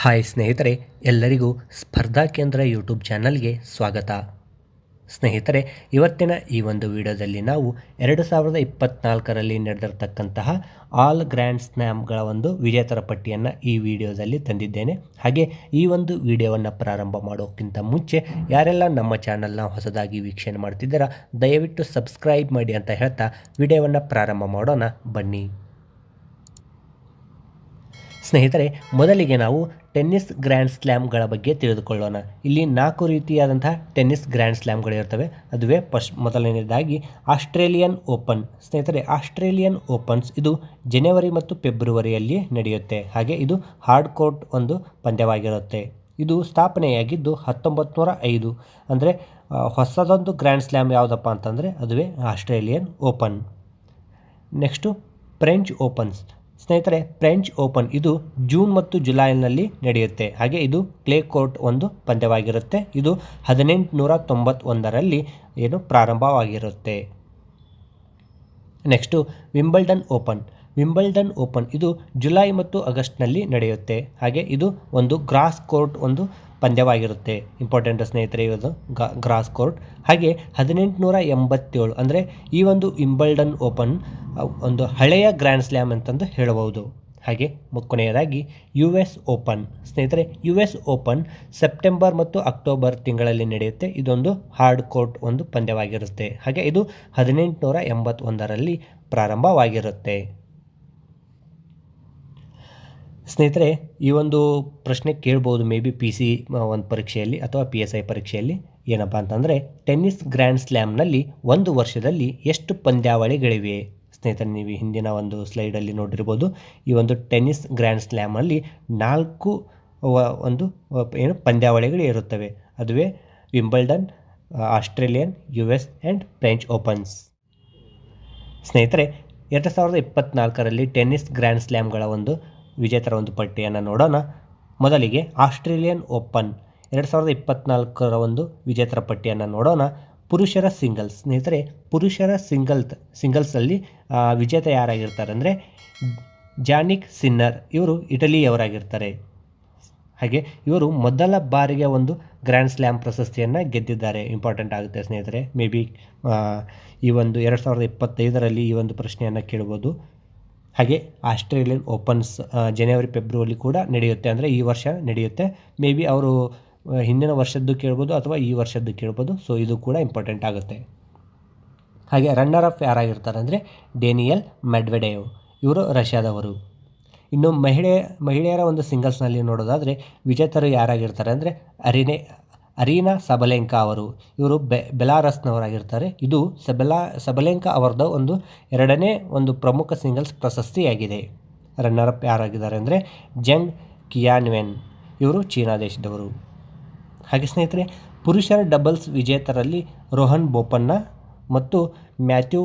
Hi ಸ್ನೇಹಿತರೆ, ಎಲ್ಲರಿಗೂ ಸ್ಪರ್ಧಾ ಕೇಂದ್ರ ಯೂಟ್ಯೂಬ್ ಚಾನಲ್ಗೆ ಸ್ವಾಗತ. ಸ್ನೇಹಿತರೆ, ಇವತ್ತಿನ ಈ ಒಂದು ವಿಡಿಯೋದಲ್ಲಿ ನಾವು 2024ರಲ್ಲಿ ನಡೆದಿರ್ತಕ್ಕಂತಹ ಆಲ್ ಗ್ರ್ಯಾಂಡ್ ಸ್ಲ್ಯಾಮ್ಗಳ ಒಂದು ವಿಜೇತರ ಪಟ್ಟಿಯನ್ನು ಈ ವಿಡಿಯೋದಲ್ಲಿ ತಂದಿದ್ದೇನೆ. ಹಾಗೆ ಈ ಒಂದು ವಿಡಿಯೋವನ್ನು ಪ್ರಾರಂಭ ಮಾಡೋಕ್ಕಿಂತ ಮುಂಚೆ ಯಾರೆಲ್ಲ ನಮ್ಮ ಚಾನಲ್ನ ಹೊಸದಾಗಿ ವೀಕ್ಷಣೆ ಮಾಡ್ತಿದ್ದೀರಾ ದಯವಿಟ್ಟು ಸಬ್ಸ್ಕ್ರೈಬ್ ಮಾಡಿ ಅಂತ ಹೇಳ್ತಾ ವಿಡಿಯೋವನ್ನು ಪ್ರಾರಂಭ ಮಾಡೋಣ ಬನ್ನಿ. ಸ್ನೇಹಿತರೆ, ಮೊದಲಿಗೆ ನಾವು ಟೆನ್ನಿಸ್ ಗ್ರ್ಯಾಂಡ್ ಸ್ಲ್ಯಾಮ್ಗಳ ಬಗ್ಗೆ ತಿಳಿದುಕೊಳ್ಳೋಣ. ಇಲ್ಲಿ 4 ರೀತಿಯಾದಂತಹ ಟೆನ್ನಿಸ್ ಗ್ರ್ಯಾಂಡ್ ಸ್ಲ್ಯಾಮ್ಗಳಿರ್ತವೆ. ಅದುವೇ ಮೊದಲನೇದಾಗಿ ಆಸ್ಟ್ರೇಲಿಯನ್ ಓಪನ್. ಸ್ನೇಹಿತರೆ, ಆಸ್ಟ್ರೇಲಿಯನ್ ಓಪನ್ಸ್ ಇದು ಜನವರಿ ಮತ್ತು ಫೆಬ್ರವರಿಯಲ್ಲಿ ನಡೆಯುತ್ತೆ. ಹಾಗೆ ಇದು ಹಾರ್ಡ್ ಕೋರ್ಟ್ ಒಂದು ಪಂದ್ಯವಾಗಿರುತ್ತೆ. ಇದು ಸ್ಥಾಪನೆಯಾಗಿದ್ದು 1905. ಅಂದರೆ ಹೊಸದೊಂದು ಗ್ರ್ಯಾಂಡ್ ಸ್ಲ್ಯಾಮ್ ಯಾವುದಪ್ಪ ಅಂತಂದರೆ ಅದುವೇ Australian open. Next French opens. ಸ್ನೇಹಿತರೆ, ಫ್ರೆಂಚ್ ಓಪನ್ ಇದು ಜೂನ್ ಮತ್ತು ಜುಲೈನಲ್ಲಿ ನಡೆಯುತ್ತೆ. ಹಾಗೆ ಇದು ಕ್ಲೇ ಕೋರ್ಟ್ ಒಂದು ಪಂದ್ಯವಾಗಿರುತ್ತೆ. ಇದು 1891ರಲ್ಲಿ ಪ್ರಾರಂಭವಾಗಿರುತ್ತೆ. Next Wimbledon open. Wimbledon open ಇದು ಜುಲೈ ಮತ್ತು ಆಗಸ್ಟ್ನಲ್ಲಿ ನಡೆಯುತ್ತೆ. ಹಾಗೆ ಇದು ಒಂದು ಗ್ರಾಸ್ ಕೋರ್ಟ್ ಒಂದು ಪಂದ್ಯವಾಗಿರುತ್ತೆ. ಇಂಪಾರ್ಟೆಂಟ್ ಸ್ನೇಹಿತರೆ, ಇದು ಗ್ರಾಸ್ ಕೋರ್ಟ್. ಹಾಗೆ 1887 ಅಂದರೆ ಈ ಒಂದು ವಿಂಬಲ್ಡನ್ ಓಪನ್ ಒಂದು ಹಳೆಯ ಗ್ರ್ಯಾಂಡ್ ಸ್ಲ್ಯಾಮ್ ಅಂತಂದು ಹೇಳಬಹುದು. ಹಾಗೆ ಕೊನೆಯದಾಗಿ US ಓಪನ್. ಸ್ನೇಹಿತರೆ, US ಓಪನ್ ಸೆಪ್ಟೆಂಬರ್ ಮತ್ತು ಅಕ್ಟೋಬರ್ ತಿಂಗಳಲ್ಲಿ ನಡೆಯುತ್ತೆ. ಇದೊಂದು ಹಾರ್ಡ್ ಕೋರ್ಟ್ ಒಂದು ಪಂದ್ಯವಾಗಿರುತ್ತೆ. ಹಾಗೆ ಇದು 1881ರಲ್ಲಿ ಪ್ರಾರಂಭವಾಗಿರುತ್ತೆ. ಸ್ನೇಹಿತರೆ, ಈ ಒಂದು ಪ್ರಶ್ನೆ ಕೇಳ್ಬೋದು ಮೇ ಬಿ PC ಒಂದು ಪರೀಕ್ಷೆಯಲ್ಲಿ ಅಥವಾ PSI ಪರೀಕ್ಷೆಯಲ್ಲಿ. ಏನಪ್ಪ ಅಂತಂದರೆ, ಟೆನ್ನಿಸ್ ಗ್ರ್ಯಾಂಡ್ ಸ್ಲ್ಯಾಮ್ನಲ್ಲಿ ಒಂದು ವರ್ಷದಲ್ಲಿ ಎಷ್ಟು ಪಂದ್ಯಾವಳಿಗಳಿವೆ? ಸ್ನೇಹಿತರೆ, ನೀವು ಹಿಂದಿನ ಒಂದು ಸ್ಲೈಡಲ್ಲಿ ನೋಡಿರ್ಬೋದು. ಈ ಒಂದು ಟೆನ್ನಿಸ್ ಗ್ರ್ಯಾಂಡ್ ಸ್ಲ್ಯಾಮಲ್ಲಿ 4 ಪಂದ್ಯಾವಳಿಗಳು ಇರುತ್ತವೆ. ಅದುವೇ Wimbledon, Australian, US and French opens. ಸ್ನೇಹಿತರೆ, 2024ರಲ್ಲಿ ಟೆನ್ನಿಸ್ ಗ್ರ್ಯಾಂಡ್ ಸ್ಲ್ಯಾಮ್ಗಳ ಒಂದು ವಿಜೇತರ ಒಂದು ಪಟ್ಟಿಯನ್ನು ನೋಡೋಣ. ಮೊದಲಿಗೆ ಆಸ್ಟ್ರೇಲಿಯನ್ ಓಪನ್ 2024ರ ಒಂದು ವಿಜೇತರ ಪಟ್ಟಿಯನ್ನು ನೋಡೋಣ. ಪುರುಷರ ಸಿಂಗಲ್ಸ್. ಸ್ನೇಹಿತರೆ, ಪುರುಷರ ಸಿಂಗಲ್ಸಲ್ಲಿ ವಿಜೇತ ಯಾರಾಗಿರ್ತಾರೆ ಅಂದರೆ ಜಾನಿಕ್ ಸಿನ್ನರ್. ಇವರು ಇಟಲಿಯವರಾಗಿರ್ತಾರೆ. ಹಾಗೆ ಇವರು ಮೊದಲ ಬಾರಿಗೆ ಒಂದು ಗ್ರ್ಯಾಂಡ್ ಸ್ಲ್ಯಾಮ್ ಪ್ರಶಸ್ತಿಯನ್ನು ಗೆದ್ದಿದ್ದಾರೆ. ಇಂಪಾರ್ಟೆಂಟ್ ಆಗುತ್ತೆ ಸ್ನೇಹಿತರೆ. ಮೇ ಬಿ ಈ ಒಂದು 2025ರಲ್ಲಿ ಈ ಒಂದು ಪ್ರಶ್ನೆಯನ್ನು ಕೇಳ್ಬೋದು. ಹಾಗೆ ಆಸ್ಟ್ರೇಲಿಯನ್ ಓಪನ್ಸ್ ಜನವರಿ ಫೆಬ್ರವರಿ ಕೂಡ ನಡೆಯುತ್ತೆ. ಅಂದರೆ ಈ ವರ್ಷ ನಡೆಯುತ್ತೆ. ಮೇ ಬಿ ಅವರು ಹಿಂದಿನ ವರ್ಷದ್ದು ಕೇಳ್ಬೋದು ಅಥವಾ ಈ ವರ್ಷದ್ದು ಕೇಳ್ಬೋದು. ಸೊ ಇದು ಕೂಡ ಇಂಪಾರ್ಟೆಂಟ್ ಆಗುತ್ತೆ. ಹಾಗೆ ರನ್ನರ್ ಅಪ್ ಯಾರಾಗಿರ್ತಾರೆ ಅಂದರೆ ಡೇನಿಯಲ್ ಮೆಡ್ವೆಡೇವ್. ಇವರು ರಷ್ಯಾದವರು. ಇನ್ನು ಮಹಿಳೆಯರ ಒಂದು ಸಿಂಗಲ್ಸ್ನಲ್ಲಿ ನೋಡೋದಾದರೆ ವಿಜೇತರು ಯಾರಾಗಿರ್ತಾರೆ ಅಂದರೆ ಅರೀನಾ ಸಬಲೆಂಕಾ ಅವರು. ಇವರು ಬೆಲಾರಸ್ನವರಾಗಿರ್ತಾರೆ. ಇದು ಸಬಲೆಂಕಾ ಅವರದ್ದು ಒಂದು 2ನೇ ಒಂದು ಪ್ರಮುಖ ಸಿಂಗಲ್ಸ್ ಪ್ರಶಸ್ತಿಯಾಗಿದೆ. ರನ್ನರ್ ಅಪ್ ಯಾರಾಗಿದ್ದಾರೆ ಅಂದರೆ ಜಂಗ್ ಕಿಯಾನ್ವೆನ್. ಇವರು ಚೀನಾ ದೇಶದವರು. ಹಾಗೆ ಸ್ನೇಹಿತರೆ, ಪುರುಷರ ಡಬಲ್ಸ್ ವಿಜೇತರಲ್ಲಿ ರೋಹನ್ ಬೋಪಣ್ಣ ಮತ್ತು ಮ್ಯಾಥ್ಯೂ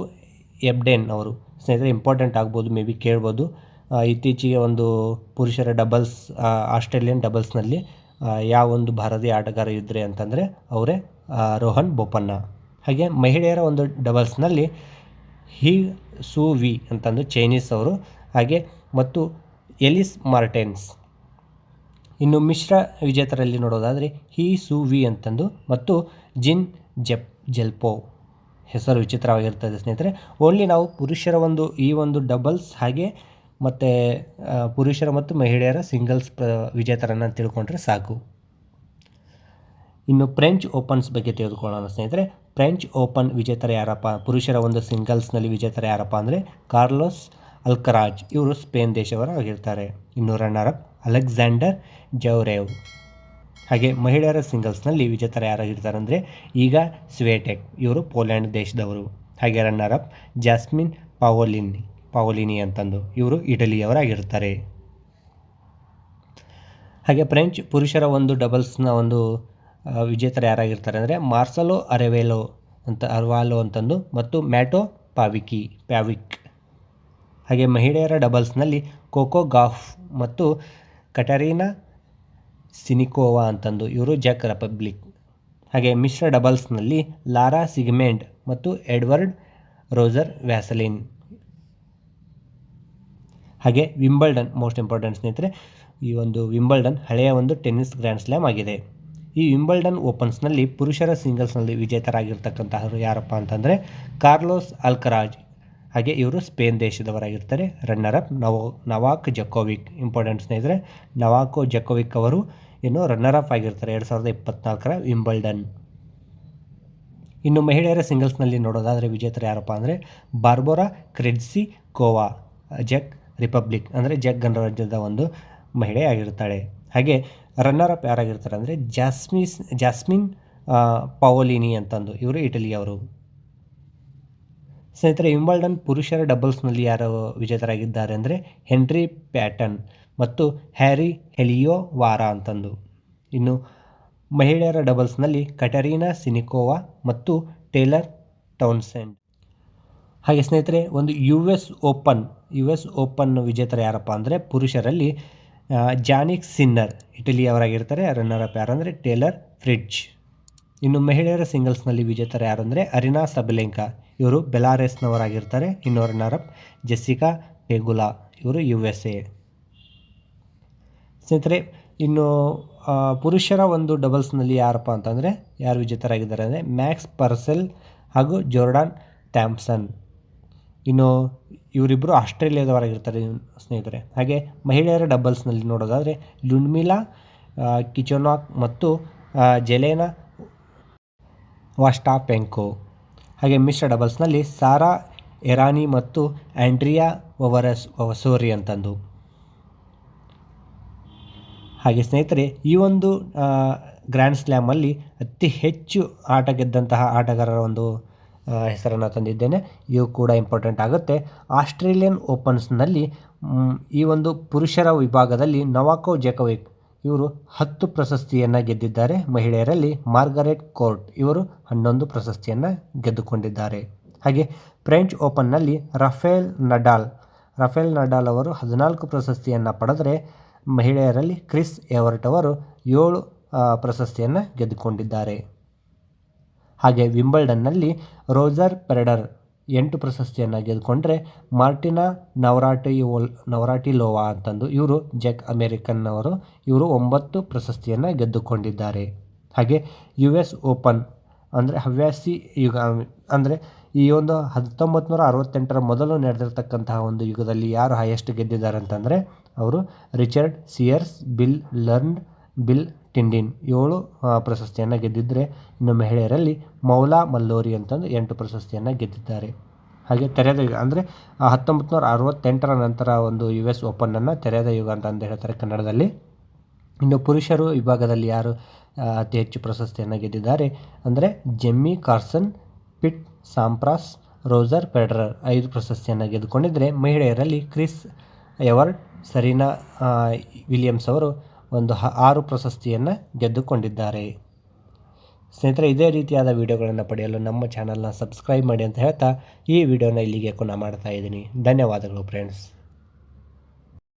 ಎಬ್ಡೆನ್ ಅವರು. ಸ್ನೇಹಿತರೆ, ಇಂಪಾರ್ಟೆಂಟ್ ಆಗ್ಬೋದು, ಮೇ ಬಿ ಕೇಳ್ಬೋದು. ಇತ್ತೀಚೆಗೆ ಒಂದು ಪುರುಷರ ಡಬಲ್ಸ್ ಆಸ್ಟ್ರೇಲಿಯನ್ ಡಬಲ್ಸ್ನಲ್ಲಿ ಯಾವ ಒಂದು ಭಾರತೀಯ ಆಟಗಾರ ಇದ್ದರೆ ಅಂತಂದರೆ ಅವರೇ ರೋಹನ್ ಬೋಪಣ್ಣ. ಹಾಗೆ ಮಹಿಳೆಯರ ಒಂದು ಡಬಲ್ಸ್ನಲ್ಲಿ ಹಿ ಸು ವಿ ಅಂತಂದು ಚೈನೀಸ್ ಅವರು. ಹಾಗೆ ಮತ್ತು ಎಲಿಸ್ ಮಾರ್ಟೆನ್ಸ್. ಇನ್ನು ಮಿಶ್ರ ವಿಜೇತರಲ್ಲಿ ನೋಡೋದಾದರೆ ಹಿ ಸು ವಿ ಅಂತಂದು ಮತ್ತು ಜಿನ್ ಜೆಲ್ಪೋ. ಹೆಸರು ವಿಚಿತ್ರವಾಗಿರ್ತದೆ ಸ್ನೇಹಿತರೆ. ಓನ್ಲಿ ನಾವು ಪುರುಷರ ಈ ಒಂದು ಡಬಲ್ಸ್ ಹಾಗೆ ಮತ್ತು ಪುರುಷರ ಮತ್ತು ಮಹಿಳೆಯರ ಸಿಂಗಲ್ಸ್ ವಿಜೇತರನ್ನು ತಿಳ್ಕೊಂಡ್ರೆ ಸಾಕು. ಇನ್ನು ಫ್ರೆಂಚ್ ಓಪನ್ಸ್ ಬಗ್ಗೆ ತಿಳಿದುಕೊಳ್ಳೋಣ ಸ್ನೇಹಿತರೆ. ಫ್ರೆಂಚ್ ಓಪನ್ ವಿಜೇತರ ಯಾರಪ್ಪ? ಪುರುಷರ ಒಂದು ಸಿಂಗಲ್ಸ್ನಲ್ಲಿ ವಿಜೇತರ ಯಾರಪ್ಪ ಅಂದರೆ ಕಾರ್ಲೋಸ್ ಅಲ್ಕರಾಜ್. ಇವರು ಸ್ಪೇನ್ ದೇಶವರಾಗಿರ್ತಾರೆ. ಇನ್ನು ರನ್ನರ್ ಅಪ್ ಅಲೆಕ್ಸಾಂಡರ್ ಜೌರೇವ್. ಹಾಗೆ ಮಹಿಳೆಯರ ಸಿಂಗಲ್ಸ್ನಲ್ಲಿ ವಿಜೇತರ ಯಾರಾಗಿರ್ತಾರೆ ಅಂದರೆ ಈಗ ಸ್ವೇಟೆಕ್. ಇವರು ಪೋಲ್ಯಾಂಡ್ ದೇಶದವರು. ಹಾಗೆ ರನ್ನರ್ ಅಪ್ ಜಾಸ್ಮಿನ್ ಪಾವೋಲಿನಿ ಅಂತಂದು. ಇವರು ಇಟಲಿಯವರಾಗಿರ್ತಾರೆ. ಹಾಗೆ ಫ್ರೆಂಚ್ ಪುರುಷರ ಒಂದು ಡಬಲ್ಸ್ನ ಒಂದು ವಿಜೇತರ ಯಾರಾಗಿರ್ತಾರೆ ಅಂದರೆ ಮಾರ್ಸೆಲೋ ಅರ್ವಾಲೋ ಅಂತಂದು ಮತ್ತು ಮ್ಯಾಟೋ ಪ್ಯಾವಿಕ್. ಹಾಗೆ ಮಹಿಳೆಯರ ಡಬಲ್ಸ್ನಲ್ಲಿ ಕೋಕೋ ಗಾಫ್ ಮತ್ತು ಕಟರೀನಾ ಸಿನಿಕೋವಾ ಅಂತಂದು. ಇವರು ಜೆಕ್ ರಿಪಬ್ಲಿಕ್. ಹಾಗೆ ಮಿಶ್ರ ಡಬಲ್ಸ್ನಲ್ಲಿ ಲಾರಾ ಸಿಗ್ಮೆಂಡ್ ಮತ್ತು ಎಡ್ವರ್ಡ್ ರೋಜರ್ ವ್ಯಾಸಲಿನ್. ಹಾಗೆ ವಿಂಬಲ್ಡನ್ ಮೋಸ್ಟ್ ಇಂಪಾರ್ಟೆಂಟ್ ಸ್ನೇಹಿತರೆ. ಈ ಒಂದು ವಿಂಬಲ್ಡನ್ ಹಳೆಯ ಒಂದು ಟೆನ್ನಿಸ್ ಗ್ರ್ಯಾಂಡ್ ಸ್ಲ್ಯಾಮ್ ಆಗಿದೆ. ಈ ವಿಂಬಲ್ಡನ್ ಓಪನ್ಸ್ನಲ್ಲಿ ಪುರುಷರ ಸಿಂಗಲ್ಸ್ನಲ್ಲಿ ವಿಜೇತರಾಗಿರ್ತಕ್ಕಂತಹವರು ಯಾರಪ್ಪ ಅಂತಂದರೆ ಕಾರ್ಲೋಸ್ ಅಲ್ಕರಾಜ್. ಹಾಗೆ ಇವರು ಸ್ಪೇನ್ ದೇಶದವರಾಗಿರ್ತಾರೆ. Runner up Novak Djokovic. Important ಸ್ನೇಹಿತರೆ, ನವಾಕೋ ಜಕೋವಿಕ್ ಅವರು ಇನ್ನು ರನ್ನರ್ ಅಪ್ ಆಗಿರ್ತಾರೆ 2024ರ ವಿಂಬಲ್ಡನ್. ಇನ್ನು ಮಹಿಳೆಯರ ಸಿಂಗಲ್ಸ್ನಲ್ಲಿ ನೋಡೋದಾದರೆ ವಿಜೇತರು ಯಾರಪ್ಪ ಅಂದರೆ ಬಾರ್ಬೋರಾ ಕ್ರೆಡ್ಸಿಕೋವಾ, ಜೆಕ್ ರಿಪಬ್ಲಿಕ್ ಅಂದರೆ ಜೆಕ್ ಗಣರಾಜ್ಯದ ಒಂದು ಮಹಿಳೆ ಆಗಿರ್ತಾಳೆ. ಹಾಗೆ ರನ್ನರ್ ಅಪ್ ಯಾರಾಗಿರ್ತಾರೆ ಅಂದರೆ ಜಾಸ್ಮಿನ್ ಪಾವೋಲಿನಿ ಅಂತಂದು, ಇವರು ಇಟಲಿಯವರು. ಸ್ನೇಹಿತರೆ, ವಿಂಬಲ್ಡನ್ ಪುರುಷರ ಡಬಲ್ಸ್ನಲ್ಲಿ ಯಾರು ವಿಜೇತರಾಗಿದ್ದಾರೆ ಅಂದರೆ ಹೆನ್ರಿ ಪ್ಯಾಟನ್ ಮತ್ತು ಹ್ಯಾರಿ ಹೆಲಿಯೋವಾರಾ ಅಂತಂದು. ಇನ್ನು ಮಹಿಳೆಯರ ಡಬಲ್ಸ್ನಲ್ಲಿ ಕಟರೀನಾ ಸಿನಿಕೋವಾ ಮತ್ತು ಟೇಲರ್ ಟೌನ್ಸೆಂಡ್. ಹಾಗೆ ಸ್ನೇಹಿತರೆ, ಒಂದು ಯು ಎಸ್ ಓಪನ್ ವಿಜೇತರು ಯಾರಪ್ಪ ಅಂದರೆ ಪುರುಷರಲ್ಲಿ ಜಾನಿಕ್ ಸಿನ್ನರ್, ಇಟಲಿಯವರಾಗಿರ್ತಾರೆ. ರನ್ನರ್ ಅಪ್ ಯಾರಂದರೆ ಟೇಲರ್ ಫ್ರಿಡ್ಜ್. ಇನ್ನು ಮಹಿಳೆಯರ ಸಿಂಗಲ್ಸ್ನಲ್ಲಿ ವಿಜೇತರು ಯಾರು ಅಂದರೆ ಅರಿನಾ ಸಬಲೆಂಕಾ, ಇವರು ಬೆಲಾರೆಸ್ನವರಾಗಿರ್ತಾರೆ. ಇನ್ನು ರನ್ನರ್ ಅಪ್ ಜೆಸ್ಸಿಕಾ ಪೆಗುಲಾ, ಇವರು USA. ಸ್ನೇಹಿತರೆ, ಇನ್ನು ಪುರುಷರ ಒಂದು ಡಬಲ್ಸ್ನಲ್ಲಿ ಯಾರಪ್ಪ ಅಂತಂದರೆ ಯಾರು ವಿಜೇತರಾಗಿದ್ದಾರೆ ಅಂದರೆ ಮ್ಯಾಕ್ಸ್ ಪರ್ಸೆಲ್ ಹಾಗೂ ಜೋರ್ಡಾನ್ ಥಾಂಪ್ಸನ್. ಇನ್ನು ಇವರಿಬ್ಬರು ಆಸ್ಟ್ರೇಲಿಯಾದವರಾಗಿರ್ತಾರೆ ಸ್ನೇಹಿತರೆ. ಹಾಗೆ ಮಹಿಳೆಯರ ಡಬಲ್ಸ್ನಲ್ಲಿ ನೋಡೋದಾದರೆ ಲುಡ್ಮಿಲಾ ಕಿಚೋನಾಕ್ ಮತ್ತು ಜೆಲೆನಾ ವಾಸ್ಟಾಪೆಂಕೋ. ಹಾಗೆ ಮಿಶ್ರ ಡಬಲ್ಸ್ನಲ್ಲಿ ಸಾರಾ ಎರಾನಿ ಮತ್ತು ಆಂಡ್ರಿಯಾ ವವಸೋರಿ ಅಂತಂದು. ಹಾಗೆ ಸ್ನೇಹಿತರೆ, ಈ ಒಂದು ಗ್ರ್ಯಾಂಡ್ ಸ್ಲ್ಯಾಮಲ್ಲಿ ಅತಿ ಹೆಚ್ಚು ಆಟ ಗೆದ್ದಂತಹ ಆಟಗಾರರ ಒಂದು ಹೆಸರನ್ನು ತಂದಿದ್ದೇನೆ. ಇವು ಕೂಡ ಇಂಪಾರ್ಟೆಂಟ್ ಆಗುತ್ತೆ. ಆಸ್ಟ್ರೇಲಿಯನ್ ಓಪನ್ಸ್ನಲ್ಲಿ ಈ ಒಂದು ಪುರುಷರ ವಿಭಾಗದಲ್ಲಿ ನವಾಕೋ ಜಕೋವಿಕ್ ಇವರು 10 ಪ್ರಶಸ್ತಿಯನ್ನು ಗೆದ್ದಿದ್ದಾರೆ. ಮಹಿಳೆಯರಲ್ಲಿ ಮಾರ್ಗರೆಟ್ ಕೋರ್ಟ್ ಇವರು 11 ಪ್ರಶಸ್ತಿಯನ್ನು ಗೆದ್ದುಕೊಂಡಿದ್ದಾರೆ. ಹಾಗೆ ಫ್ರೆಂಚ್ ಓಪನ್ನಲ್ಲಿ ರಫೇಲ್ ನಡಾಲ್ ಅವರು 14 ಪ್ರಶಸ್ತಿಯನ್ನು ಪಡೆದರೆ ಮಹಿಳೆಯರಲ್ಲಿ ಕ್ರಿಸ್ ಎವರ್ಟ್ ಅವರು 7 ಪ್ರಶಸ್ತಿಯನ್ನು ಗೆದ್ದುಕೊಂಡಿದ್ದಾರೆ. ಹಾಗೆ ವಿಂಬಲ್ಡನ್ನಲ್ಲಿ ರೋಜರ್ ಫೆಡರರ್ 8 ಪ್ರಶಸ್ತಿಯನ್ನು ಗೆದ್ದುಕೊಂಡ್ರೆ ಮಾರ್ಟಿನಾ ನವರಾಟಿಲೋವಾ ಅಂತಂದು ಇವರು ಜೆಕ್ ಅಮೇರಿಕನ್ ಅವರು, ಇವರು 9 ಪ್ರಶಸ್ತಿಯನ್ನು ಗೆದ್ದುಕೊಂಡಿದ್ದಾರೆ. ಹಾಗೆ US ಓಪನ್ ಅಂದರೆ ಹವ್ಯಾಸಿ ಯುಗ ಅಂದರೆ ಈ ಒಂದು 1968ರ ಮೊದಲು ನಡೆದಿರ್ತಕ್ಕಂತಹ ಒಂದು ಯುಗದಲ್ಲಿ ಯಾರು ಹೈಯೆಸ್ಟ್ ಗೆದ್ದಿದ್ದಾರೆ ಅಂತಂದರೆ ಅವರು ರಿಚರ್ಡ್ ಸಿಯರ್ಸ್, ಬಿಲ್ ಟಿಂಡಿನ್ 7 ಪ್ರಶಸ್ತಿಯನ್ನು ಗೆದ್ದಿದ್ದರೆ, ಇನ್ನು ಮಹಿಳೆಯರಲ್ಲಿ ಮೌಲಾ ಮಲ್ಲೋರಿ ಅಂತಂದು 8 ಪ್ರಶಸ್ತಿಯನ್ನು ಗೆದ್ದಿದ್ದಾರೆ. ಹಾಗೆ ತೆರೆದ ಯುಗ ಅಂದರೆ 1968ರ ನಂತರ ಒಂದು US ಓಪನನ್ನು ತೆರೆದ ಯುಗ ಅಂತ ಹೇಳ್ತಾರೆ ಕನ್ನಡದಲ್ಲಿ. ಇನ್ನು ಪುರುಷರು ವಿಭಾಗದಲ್ಲಿ ಯಾರು ಅತಿ ಹೆಚ್ಚು ಪ್ರಶಸ್ತಿಯನ್ನು ಗೆದ್ದಿದ್ದಾರೆ ಅಂದರೆ Jimmy Connors, Pete Sampras, Roger Federer 5 ಪ್ರಶಸ್ತಿಯನ್ನು ಗೆದ್ದುಕೊಂಡಿದ್ದರೆ, ಮಹಿಳೆಯರಲ್ಲಿ ಕ್ರಿಸ್ ಎವರ್ಟ್, ಸರೀನಾ ವಿಲಿಯಮ್ಸ್ ಅವರು ಒಂದು 6 ಪ್ರಶಸ್ತಿಯನ್ನು ಗೆದ್ದುಕೊಂಡಿದ್ದಾರೆ. ಸ್ನೇಹಿತರೆ, ಇದೇ ರೀತಿಯಾದ ವಿಡಿಯೋಗಳನ್ನು ಪಡೆಯಲು ನಮ್ಮ ಚಾನಲ್ನ ಸಬ್ಸ್ಕ್ರೈಬ್ ಮಾಡಿ ಅಂತ ಹೇಳ್ತಾ ಈ ವಿಡಿಯೋನ ಇಲ್ಲಿಗೆ ಕೊನೆ ಮಾಡ್ತಾ ಇದ್ದೀನಿ. ಧನ್ಯವಾದಗಳು ಫ್ರೆಂಡ್ಸ್.